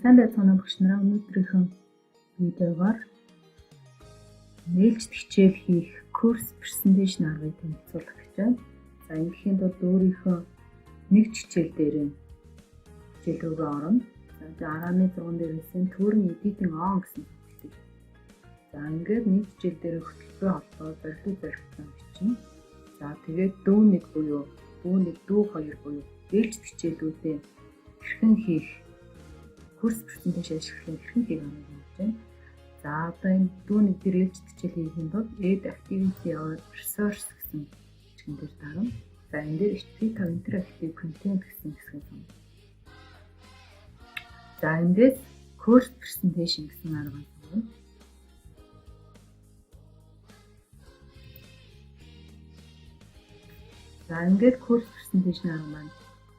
Сайн байцгаана багш нараа, өнөөдрийнхөө видеогоор нээлжид хичээл хийх курс презентацийн аргыг танилцуулах гэж байна. За энэхийн тулд өөрийнхөө нэг хичээл дээр хичээл рүүгээ орно. За 16 дээрээс нь төрн editing on гэсэн хэлдэг. За ингээд нэг хичээл дээр хөтөлбөрийн холбоо зорилготой бичнэ. За тэгээд дүү 1 буюу дүү 1, дүү 2 буюу нээлжид хичээлүүдээ хэрхэн хийх курс презентацийн ашиглахын хэрхэн хийх арга гэж байна. За одоо энэ дүү 1 дээр нээлжид хичээл хийхэд бол add activity or resource гэсэн хэсгэн дээр дарна. За энэ дээр HTTP interactive content гэсэн хэсгийг сонно. За эндээс course presentation гэсэн арга байна. За ингээд course presentation арга маань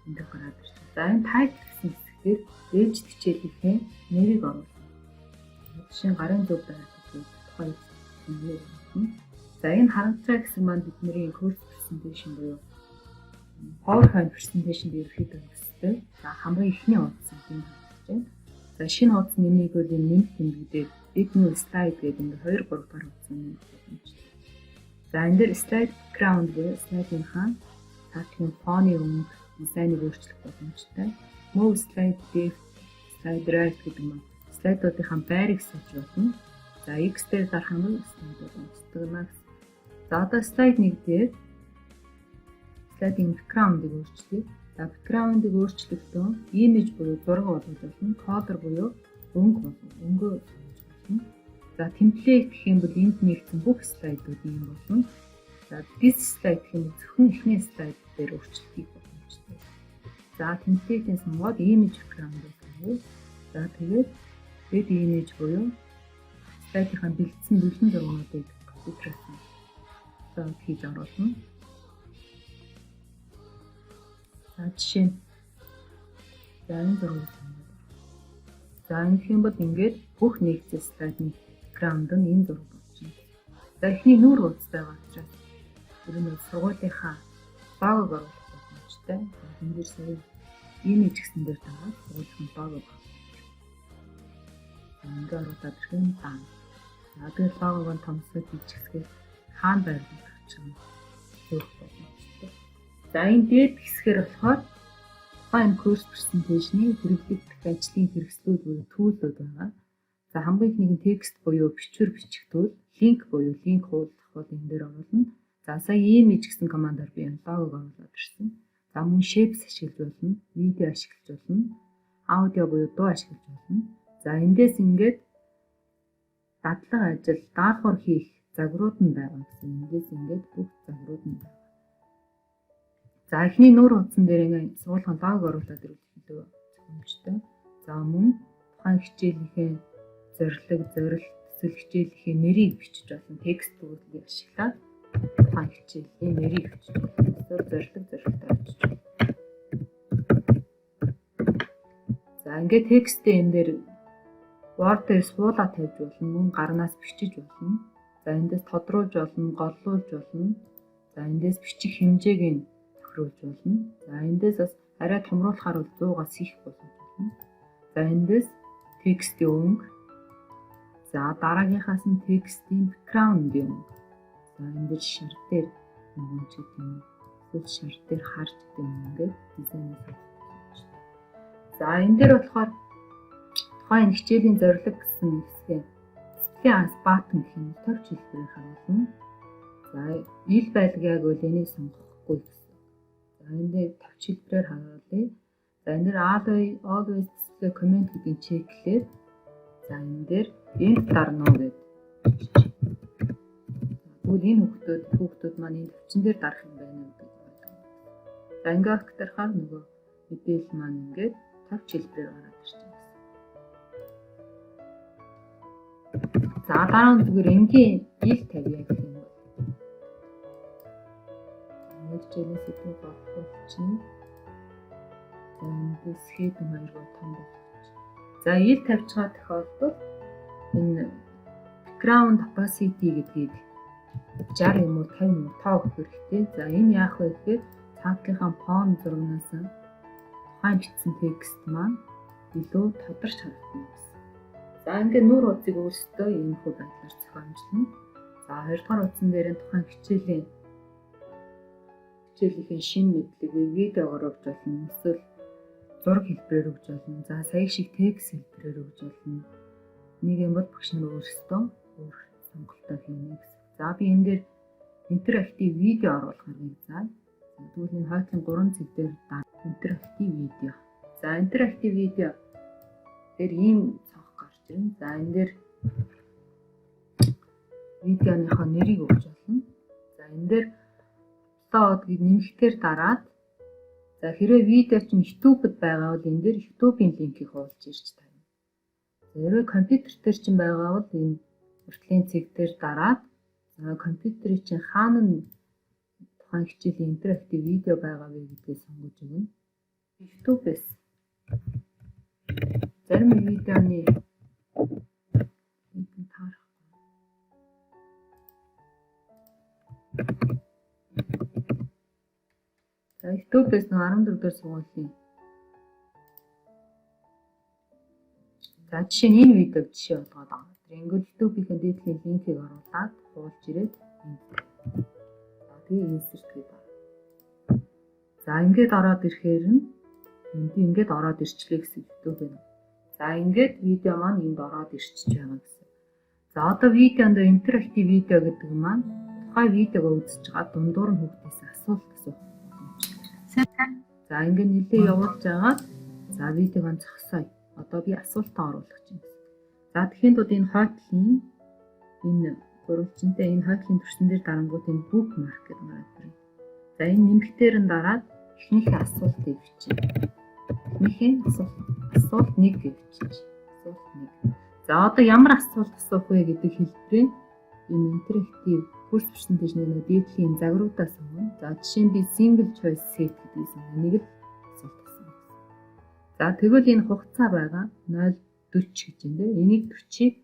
энд гараад ирж байна. За энэ title гэсэн хэсгээр нээлжид хичээлийнхээ нэрийг оруулна. Жишээ нь гарын зөв байдаг тухай нэр өгнө. За энэ харагдаж байгаа хэсэг маань бидний course presentation буюу PowerPoint presentation дээр ерөөхдөө өстэй. За хамгийн ихний хуудас юм харагдаж байна. За шинэ хуудас нэмийг бол энэ нэмт тэмдэгдээд add new slide гэдэг ингээ 2 3 дахь хуудас нэмэх боломжтой. За энэ дээр slide background буюу слайдынхаа цаатгийн фоны өнгө дизайныг өөрчлөх боломжтой. Move slide left, slide right гэдэг нь слайдуудынхаа байрыг сайжруулах болно. За X дээр дарах юм бол слайдууд онцлогно. За одоо слайд 1 дээр слайдын background-ыг өөрчлөе. За background-ыг өөрчлөхдөө image буюу зураг болгож болно. Color буюу өнгө болно. За template гэх юм бол энд нэгдсэн бүх слайдууд юм болно. За this slide гэх юм бол зөвхөн эхний слайд дээр өөрчлөлтийг боломжтой. За template-ээс mod image background гэсэн. За тэгээд add image буюу слайдынхаа бэлдсэн бүлэн зургуудыг компьютерээс хийж оруулна. За жишээ нь энэ зургийг за энэ юм бол ингээд бүх нэгдсэн слайдын background нь энэ зураг болчихно. За эхний нүүр хуудас байгаа учраас энэ сургуулийнхаа логог оруулах боломжтой. Энэ дээр сая image гэсэн дээр тагаад сургуулийн логог ингээд оруулаад ирэх юм байна. За тэгээд логог нь томсгож хийчихсгээ хаана байрлуулах гэж юм зөвх боломжтой. За энэ дээд хэсгээр болохоор тухайн курс презентацийн хэрэглэгдэх ажлын хэрэгслүүд буюу түүлүүд байгаа. За хамгийн их нэг нь текст буюу бичвэр бичих туул, линк буюу линк хуулах бол энэ дээр оруулна. За сая image гэсэн командаар би энэ логог оруулаад ирсэн. За мөн shapes ашиглаж болно, видео ашиглаж болно, аудио буюу дуу ашиглаж болно. За эндээс ингээд дадлага ажил, даалгавар хийх загварууд нь байгаа гэсэн. Эндээс ингээд бүх загварууд нь байна. За эхний нүүр хуудсан дээр ингээд суулгын логог оруулаад ирэх боломжтой. За мөн тухайн хичээлийнхээ зорилго, эсвэл хичээлийнхээ нэрийг бичиж болно. Текст төвлөрийг ашиглаад тухайн хичээлийн нэрийг бичиж болно. Эсвэл зорилготой бичиж болно. За ингээд текстээ энэ дээр Word дээр суулаа тавьж болно, мөн гарнаас бичиж болно. За эндээс тодруулж болно, голлуулж болно. За эндээс бичих хэмжээг нь тохируулж болно. За эндээс бас арай томруулахаар бол 100-аас их болох болно. За эндээс текстийн өнгө. За дараагийнхаас нь текстийн background юм. За энэ дээр шар дээр нэг ч гэдэг юм. Эсвэл шар дээр харж гэдэг юм ингээд дизайнээс авах. За энэ дээр болохоор тухайн хичээлийн зорилго гэсэн хэсгээ display button гэх юм товч хэлбэрээр харуулна. За ил байлгыг бол энийг сонгохгүй гэсэн. За энэ дээр товч хэлбэрээр харуулъя. За энэ дээр always display comment гэдгийг чеклээд за энэ дээр end дарна уу гэдэг. Тэгвэл энэ хүүхдүүд маань энэ төвчин дээр дарах юм байна гэдэг ойлгоно. За ингээд тарахаар нөгөө мэдээлэл маань ингээд товч хэлбэрээр гараад ирж байна. За дараа нь зүгээр энгийн ил тавья гэх юм бол. Нэг хичээлээс илүү багтах чинь. За эндээс хэд хоёр том болгоч. За ил тавьж байгаа тохиолдолд энэ background opacity гэдгийг 60 юм уу 50 юм уу тоо өгөх хэрэгтэй. За энэ яах вэ гэхээр цаатлынхаа фон зургнаас тухайн бичсэн текст маань илүү тодорч харагдана гэсэн. За ингээд нүүр хуудсыг өөрсдөө иймэрхүү байдлаар зохиомжлоно. За хоёрдугаар хуудсан дээр тухайн хичээлийн шинэ мэдлэгийг видеогоор өгж болно. Эсвэл зураг хэлбэрээр өгж болно. За сая шиг текст хэлбэрээр өгж болно. Нэг юм бол багш нар өөрсдөө өөр сонголтоо хийнэ гэсэн. За би энэ дээр интерактив видео оруулах аргыг заа. Тэгвэл энэ хойтлын 3 цэг дээр интерактив видео. За интерактив видео дээр ийм цонх гарч ирнэ. За энэ дээр видеоныхоо нэрийг өгч болно. За энэ дээр апплодыг нэмэхээр дараад за хэрвээ видео чинь YouTube-д байгаа бол энэ дээр YouTube-ийн линкийг хуулж ирж тавина. Хэрвээ компьютер дээр чинь байгаа бол энэ уртлын цэг дээр дараад за компьютерийн чинь хаана нь тухайн хичээлийн интерактив видео байгаа вэ гэдгийг сонгож өгнө. YouTube-с зарим видеоны линк таарах. За YouTube-с 14 дугаар сургуулийн. За жишээ нь энэ видеог жишээ болгоод байгаа. Тэнгүүл YouTube-ийн дээдлийн линкийг оруулаад хуулж ирээд за тэгээ insert гэдэг. За ингээд ороод ирэхээр нь энд ингээд ороод ирчлээ гэсэн YouTube байна. За ингээд видео маань энд ороод ирчихэж байгаа гэсэн. За одоо видеонд интерактив видео гэдэг маань тухайн видеого үзэж байгаа дундуур нь хүүхдээс асуулт асуух боломжтой. За ингээд нэлээ явуулж агаад за видеог нь зогсоё. Одоо би асуултаа оруулах чинь. За тэгэхээр тууд энэ хойтлын энэ гурвалжинтай энэ хойтлын төрсөн дээр дарангууд энэ bookmark гэдэг марк байна. За энэ нэмэгтээр нь дараад эхнийхээ асуултыг бичиж. Эхнийхээ асуулт 1 гэж бичиж. Асуулт 1. За одоо ямар асуулт асуух вэ гэдэг хэлбэрийн энэ интерактив курс бичсэн нэг дээдлийн загваруудаа сонгоно. За жишээ нь би single choice set гэдгийг сонгоно. Нэг л асуулт асууна. За тэгвэл энэ хугацаа байгаа 0.40 гэж юм дээ. Энийг 40-ыг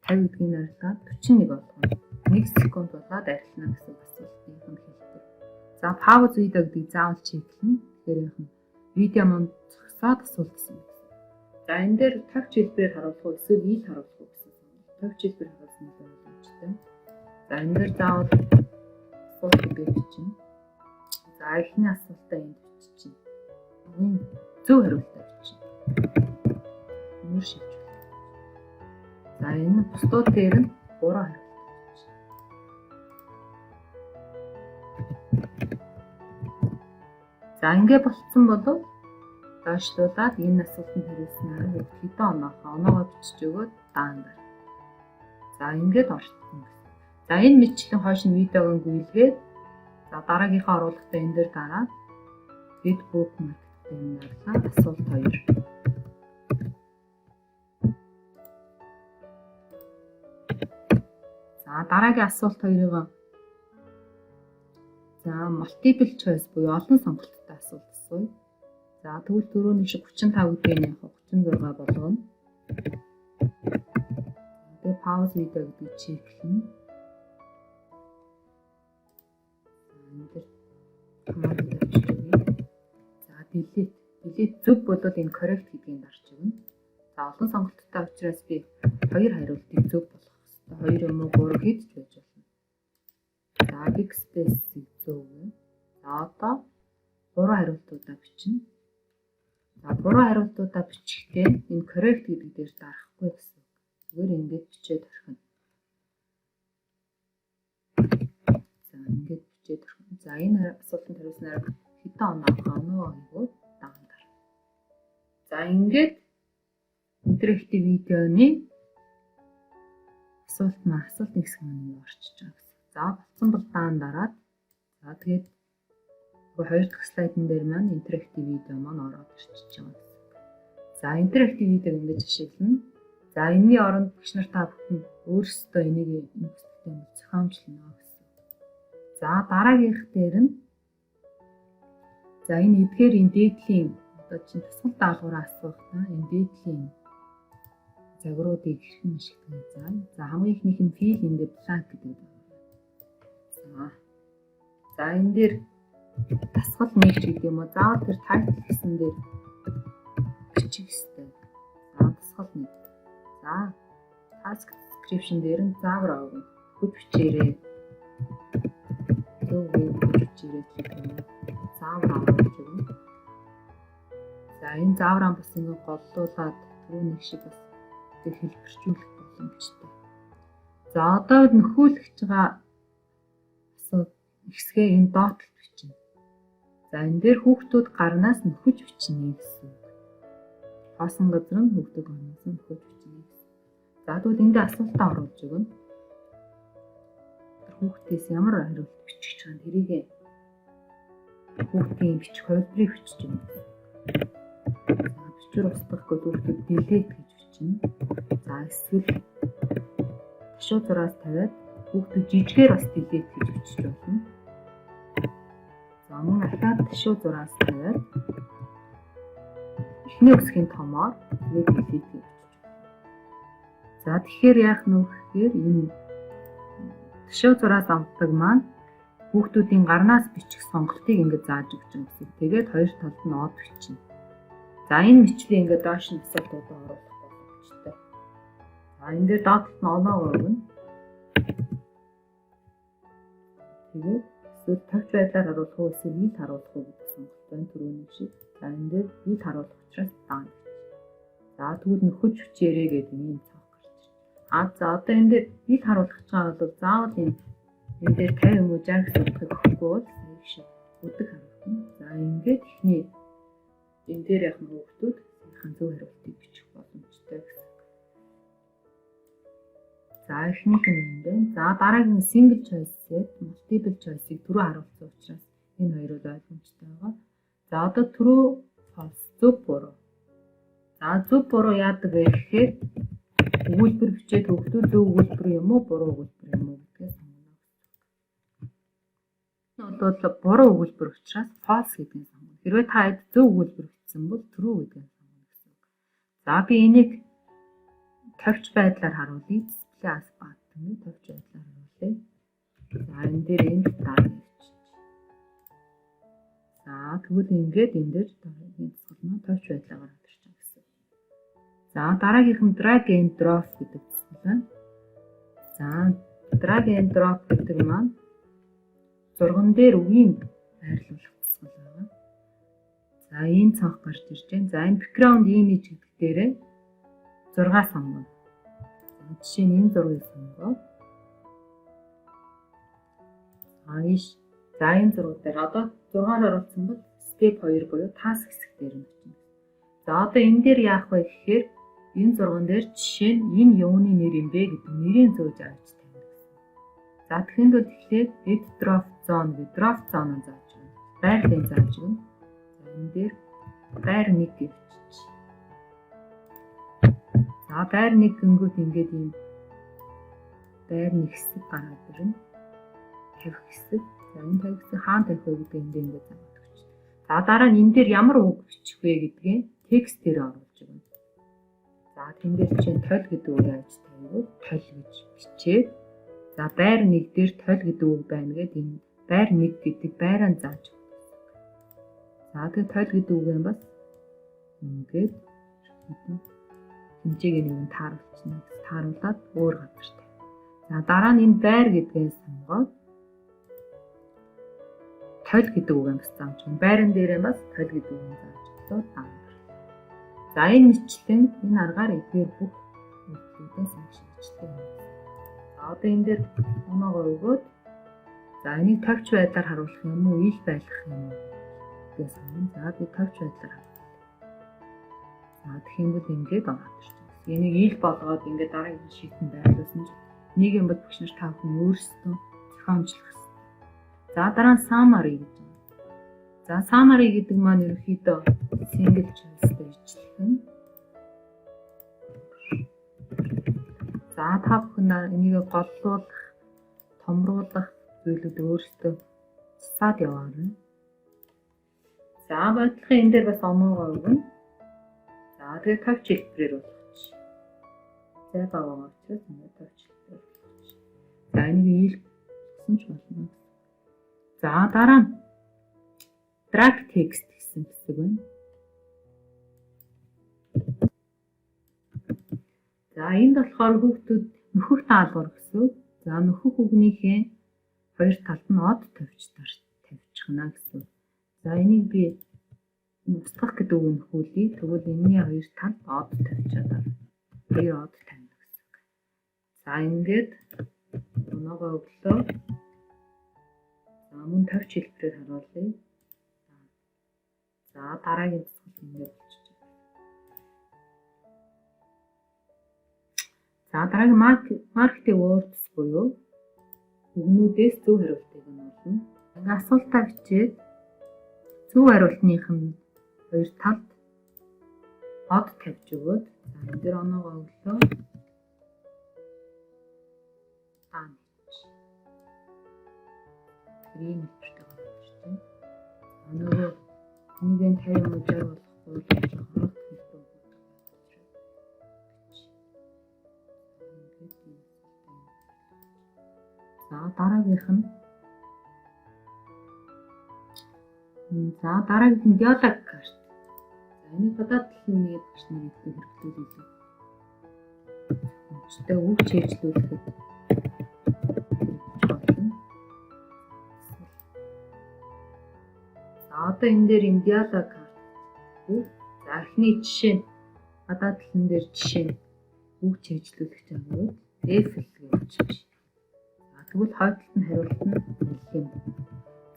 50 гэдгийг арилгаад 41 болгоно. 1 секунд болоод арилна гэсэн асуултын хэлбэр. За пауз видео гэдгийг заавал чиглэнэ. Тэгэхээр энэ видео маань зогсоод асуулт гэсэн юм. За энэ дээр тавьч хэлбэрээр харуулах уу эсвэл ил харуулах уу гэсэн сонголт. Тавьч хэлбэрээр харуулсан нь боломжтой. За энэ дээр заавал асуулт бичнэ. За эхний асуултаа энд бичиж. Зөв хариултаа бичнэ. Мөр шилжүүл. За энэ бусдууд дээр нь 3 хариулт бичнэ. За ингэ болцсон болов доошлуулаад энэ асуултанд хариулснаар хэдэн оноогоо бичиж өгөөд даандар. За ингээд орсон. За энэ мэдчлэн хойш нь видеог гүйлгээд за дараагийнхаа оруулалтаа энэ дээр дараад red bookmark гэдэг юм дарлаа асуулт 2. За дараагийн асуулт 2-ыг за multiple choice буюу олон сонголттой асуулт асууя. За тэгвэл түрүүний шиг 35 гэдгийг яг 36 болгоно. Тэгээ пауз видео гэдгийг чиглэнэ. За delete зөв болоод энэ correct гэдгийг дарж өгнө. За олон сонголттой учраас би 2 хариултыг зөв болгох хэрэгтэй. 2 юм уу 3 хийж байж болно. За big space зөв. За одоо 3 хариултуудаа бичнэ. За 3 хариултуудаа бичихдээ энэ correct гэдэг дээр дарахгүй гэсэн. Зүгээр ингэж бичээд орхино. За ингэж бичээд орхино. За энэ асуултанд хариулснаар хэдэн оноо хийгөө даандар. За ингээд интерактив видеоны асуултын хэсэг маань орчиж байгаа гэсэн. За болсон бол даан дараад за тэгээд хоёр дахь слайдн дээр маань интерактив видео маань ороод ирчихэж байгаа гэсэн. За интерактив видеог ингэж ашиглана. За энэний оронд багш нар та бүхэн өөрсдөө энийг зохиомжлоно гэсэн. За дараагийнх дээр нь за энэ эдгээрийн дээдлийн одоо чинь тасгал даалгавраа асуух та энэ дээдлийн загваруудыг хэрхэн ашиглах вэ? За хамгийн ихнийх нь fill in the blank гэдэг байна. За энэ дээр дасгал нэгж гэдэг юм уу? Заавал тэр title гэсэн дээр бичих хэрэгтэй. дасгал нэг. За task description дээр нь заавар авах. Хүч бичээрэй. Зөв хүч бичээрэй гэх юм. Заавар авах юм. За энэ заавраа бас ингэ голлуулаад түрүү нэг шиг бас тэг хэлбэрчүүлэх боломжтой. За одоо нөхөөлөгч байгаа хэсгээ энэ доотлолт бичнэ. За энэ дээр хүүхдүүд гарнаас нөхөж бичнэ гэсэн үг. Хоосон газар нь хүүхдүүд гарнаас нөхөж бичнэ гэсэн. За тэгвэл эндээ асуултаа оруулж өгнө. Хүүхдээс ямар хариулт бичих чам тэрийг хүүхдийн бичих хувилбарыг бичиж өгнө. За бичвэр устгахгүй хүүхдүүд delete гэж бичнэ. За эсвэл ташуу зураас тавиад хүүхдүүд жижигээр бас delete гэж бичиж болно. За мөн ахаад ташуу зураас тавиад эхний үсгийн томоор тэгээд delete гэж бичиж болно. За тэгэхээр яах нь вэ гэхээр энэ ташуу зураас авдаг маань хүүхдүүдийн гарнаас бичих сонголтыг ингэж зааж өгч байгаа гэсэн. Тэгээд хоёр талд нь од бичнэ. За энэ мэтлийг ингээд доош нь асуултуудаа оруулах боломжтой. За энэ дээр доотлолт нь оноогоо өгнө. Тэгээд эсвэл тавьж байдлаар харуулах уу эсвэл нийт харуулах уу гэдэг сонголт байна түрүүний шиг. За энэ дээр нийт харуулах учраас даан. За тэгвэл нөхөж хүчээрээ гэдэг юм цаах гарч ирж. За одоо энэ дээр нийт харуулах гэж байгаа бол заавал энэ дээр 50 юм уу 60 гэсэн утгыг өгөхгүй бол сая шиг өдөг харуулна. За ингээд ихний энэ дээр яг хүүхдүүд сайхан зөв хариултыг бичих боломжтой гэсэн. За эхнийх нь юм байна. За дараагийн single choice set, multiple choice-ийг түрүү харуулсан учраас энэ хоёроо ойлгомжтой байгаа. За одоо түрүү false зөв буруу. За зөв буруу яадаг вэ гэхээр өгүүлбэр бичээд хүүхдүүд зөв өгүүлбэр юм уу буруу өгүүлбэр юм уу гэдгээ сонгоно. Энэ бол буруу өгүүлбэр учраас false гэдгийг сонгоно. Хэрвээ та хэд зөв өгүүлбэр бичсэн бол true гэдгийг сонгоно гэсэн үг. За би энийг тавьж байдлаар харуулъя. As баттан тавьж байдлаар харуулъя. За энэ дээр энд дараа бичиж. За тэгвэл ингээд энэ дээр дараагийн засгалмаа тавьж байдлаар гаргаж ирж байгаа гэсэн. За дараагийнх нь drag and drop гэдэг засгал байна. За drag and drop гэдэг маань зурган дээр үгийн байрлуулах засгал байна. За энэ цанх гарч ирж байна. За энэ background image гэдэг дээрээ 6 сонгоно. Жишээ нь энэ зургийг сонгоо. За энэ зураг дээр одоо 6-аар оруулсан бол step 2 буюу task хэсэг дээр нь очно. За одоо энэ дээр яах вэ гэхээр энэ зурган дээр жишээ нь энэ юуны нэр юм бэ гэдэг нэрийн зөөж авч тавина гэсэн. За тэгэхэд бол тэгэхээр edit drop zone гэдэг drop zone-ыг зааж байна. Байрлалыг зааж байна. За энэ дээр байр 1 гэж бичиж. За байр 1 гингүүд ингээд ийм байр 1 хэсэг гараад ирнэ. 50 хэсэг. За энэ 50 хэсэг хаана тавих вэ гэдэг энд ингээд зааж өгч. За дараа нь энэ дээр ямар үг бичих вэ гэдгээ текст дээр оруулж өгнө. За тэн дээр чинь толь гэдэг үг яаж тавьвал толь гэж бичээд за байр 1 дээр толь гэдэг үг байна гэдэг энэ байр 1 гэдэг байраа зааж өгнө. За тэгээд толь гэдэг үг юм бас ингээд хэмжээг нэг нь тааруулчихна. Тааруулаад өөр газар тавь. За дараа нь энэ байр гэдгээс сонгоод толь гэдэг үг юм бас зааж өгнө. Байран дээрээ бас толь гэдэг үг зааж өглөө таа. За энэ мэтлэн энэ аргаар эдгээр бүх үйлдэлүүдээ сайн шийдчихдэг юм. За одоо энэ дээр оноогоо өгөөд за энийг тавьж байдлаар харуулах юм уу, ил байлгах юм уу гэсэн юм. За би тавьж байдлаар харуулъя. За тэгэх юм бол ингээд ороод ирчихсэн. Энийг ил болгоод ингээд дараагийн шийдэн байрлуулсан чинь нэг юм бол багш нар та бүхэн өөрсдөө зохиомжлох хэрэгтэй. За дараа нь summary гэж байна. За summary гэдэг маань ерөнхийдөө single choice-тэй ижилхэн. За та бүхэн энийг голлуулах, томруулах зүйлүүд өөрсдөө засаад яваарай. За бодлогын энэ дээр бас оноогоо өгнө. За тэгээд тавьж хэлбэрээр болгоч. За баваа учраас ингээд тавьж хэлбэрээр болгоч. За энийг ил гэсэн ч болно. За дараа нь drag text гэсэн хэсэг байна. За энд болохоор хүүхдүүд нөхөх даалгавар гэсэн. За нөхөх үгнийхээ хоёр талд нь од тавьчихна гэсэн. За энийг би устгах гэдэг үг нөхүүлье. Тэгвэл энэний хоёр талд од тавьчаад хоёр од тавина гэсэн. За ингээд оноогоо өглөө. За мөн тавьч хэлбэрээр харуулъя. За дараагийн засгалт ингээд болчихж байна. За дараагийн маркетинг words буюу үгнүүдээс зөв хариултыг нь олно. Ингээ асуултаа бичээд зөв хариултных нь хоёр талд од тавьж өгөөд за энэ дээр оноогоо өглөө. Грин хэлбэртэй гаргаж байна. Нөгөө нэгэн 50 мужаар болохгүй л хоног хэлбэр за дараагийнх нь диалог карт. За энэ гадаад хэлний нэг багш нарыг хэрэглүүлээ. Өчтөө үг чийжлүүлэхэд одоо энэ дээр энэ диалог карт. За эхний жишээ нь гадаад хэлэн дээр жишээ нь үг чийжлүүлэх жагаад эфэл гэж байна. За тэгвэл хойдолд нь хариулт нь хэлэх юм.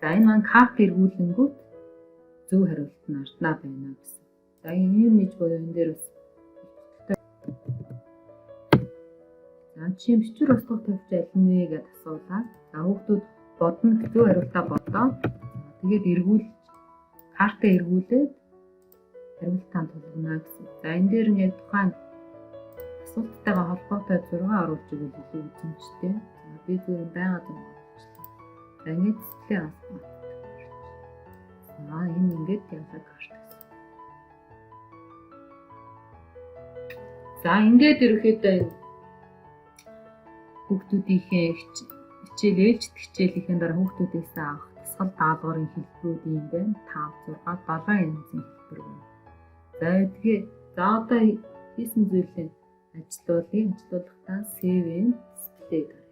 За энэ маань карт эргүүлэнгүүт зөв хариулт нь арднаа байна гэсэн. За энэ юм гэж боёо энэ дээр бас за чим бичвэр устгах тавьж аль нь вэ гэдээ асуулаа. За хүүхдүүд бодно зөв хариултаа бодоо. Тэгээд эргүүл картаа эргүүлээд хариултаа тулгана гэсэн. За энэ дээр нь яг тухайн асуулттайгаа холбоотой 6 оруулж өгвөл илүү үзэмжтэй. За би зүгээр байгаад юм болчихлоо. За ингэж дисплей авах. За энэ ингээд диалог карт гэсэн. За ингээд ерөөхдөө хүүхдүүдийнхээ хичээл ээлжид хичээлийнхэн дараа хүүхдүүдээс авах дасгал даалгаврын хэлбэрүүд юм байна. 5, 6, 7 янзын хэлбэр байна. За тэгээ за одоо хийсэн зүйлээ ажиллуулахдаа save display гаргая.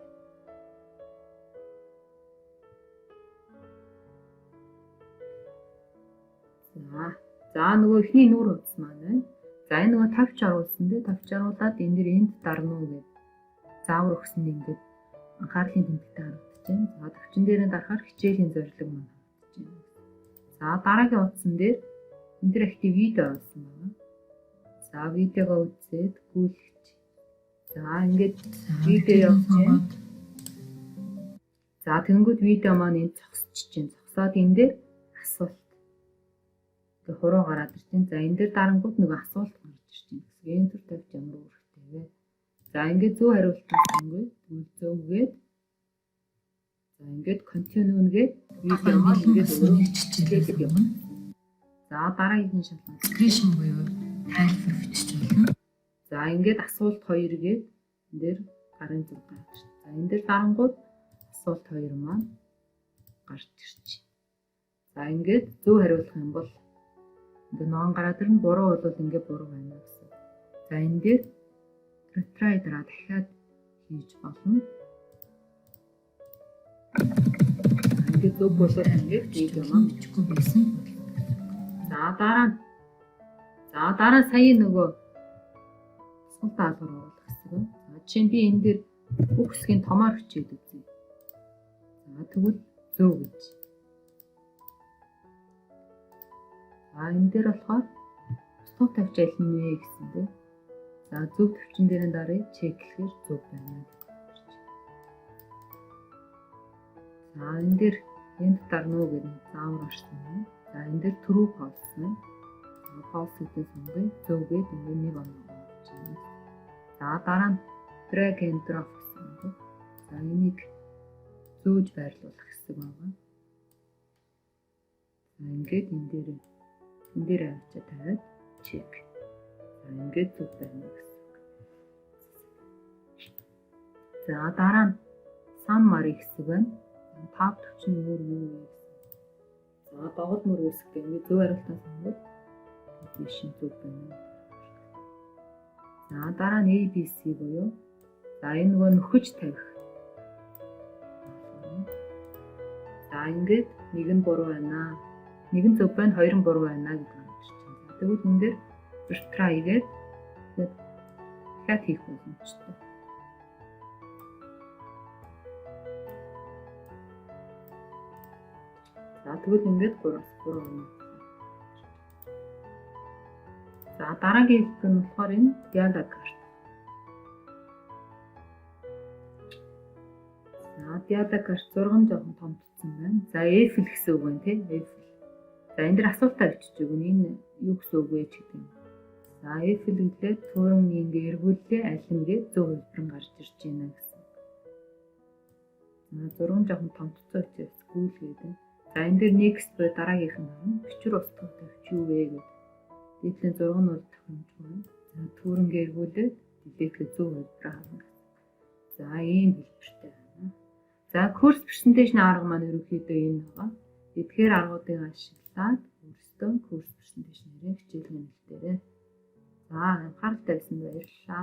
За нөгөө ихний нүур утас маань байна. За энэ нөгөө тавьч оруулсан дээ. Тавьч оруулаад энэ дэр энд дарна уу гэж заавар өгсөн ингээд анхаарлын тэмдэгтээ харагдаж байна. За тавьчин дээр нь дарахаар хичээлийн зорилго маань харагдаж байна. За дараагийн утсан дээр интерактив видео оруулсан байна. За видеогоо үзээд гүйлгэж. За ингээд видео явуулж байна. За тэгэнгүүт видео маань энд зогсчихж байна. Зогсоод энэ дээр асуулт. Тэг хуруу гараад ирж байна. За энэ дээр дарангууд нөгөө асуулт гарч ирж байна. Гэсэн энэ төр тавьж ямар үүрэгтэй вэ? За ингээд зөв хариулт өгсөнгүй. Тэгвэл зөвгээд. За ингээд continue нэгээд видео маань ингээд өөрчлөлт явна. За дараагийн шалгуулт description буюу тайлбар бичиж болно. За ингээд асуулт 2 гээд энэ дээр гарын зүг гарч ирж байна. За энэ дээр дарангууд асуулт 2 маань гарч ирж байна. За ингээд зөв хариулах юм бол ингээд ноон гараад ирнэ, буруу бол ингээд буруу байна гэсэн. За энэ дээр retry дараа дахиад хийж болно. Ингээд зөв болоод ингээд видео маань бичихгүй байсан. За дараа сая нөгөө асуулт даалгавар оруулах гэсэн. За жишээ нь би энэ дээр бүх хэсгийн томоор бичээд үзье. За тэгвэл зөв гэж. За энэ дээр болохоор устгах тавьж аль нь вэ гэсэн тийм. За зөв төвчин дээр нь дарыг чеклэхээр зөв байна. За энэ дээр энд дарна уу гэдэг заавар орсон юм. За энэ дээр true false нь. За false гэдэг сонгоё. Зөв гээд ингээд нэг оноо болж байна. За дараа нь drag and drop гэсэн. За энийг зөөж байрлуулах хэсэг байна. За ингээд энэ дээр авчиж тавиад check. За ингээд зөв байна гэсэн. За дараа нь summary хэсэг байна. Тав төвчин өөр юу вэ гэсэн. За догод мөр үсгэх ингээд зөв хариултаа сонгоод definition зөв байна. За дараа нь ABC буюу за энэ нөгөө нөхөж тавих. За ингээд нэг нь буруу байна. Нэг нь зөв байна, хоёр нь буруу байна гэдэг юм шиг байна. Тэгвэл энэ дээр retry гэдэг дахиад хийх боломжтой. За тэгвэл ингээд 3-3 байна. За дараагийн хэлбэр нь болохоор энэ dialog карт. За dialog карт 6 жоохон томдсон байна. За Eiffel гэсэн үг байна тийм Eiffel. За энэ дэр асуултаа бичиж өгнө. Энэ юу гэсэн үг вэ гэдэг юм. За Eiffel гэдэг туурын ингээ эргүүлээ алингээ зөв хэлбэр нь гарч ирж байна гэсэн. За 6 жоохон томдсон учраас гүүл гэдэг. За энэ дэр next буюу дараагийнх нь харна. Бичвэр устгах тавьч юу вэ гэдэг. Дээдлийн 6 нь бол тохиромжгүй. За туурингээ эргүүлээд дэлгээх зөв хэлбэр харна. За ийм хэлбэртэй байна. За курс презентацийн арга маань ерөнхийдөө энэ байгаа. Эдгээр аргуудыг ашиглаад өөрсдөө курс презентацийн нэрээ хичээлгээ нэлтээрээ. За анхааралтай байсан баярлалаа.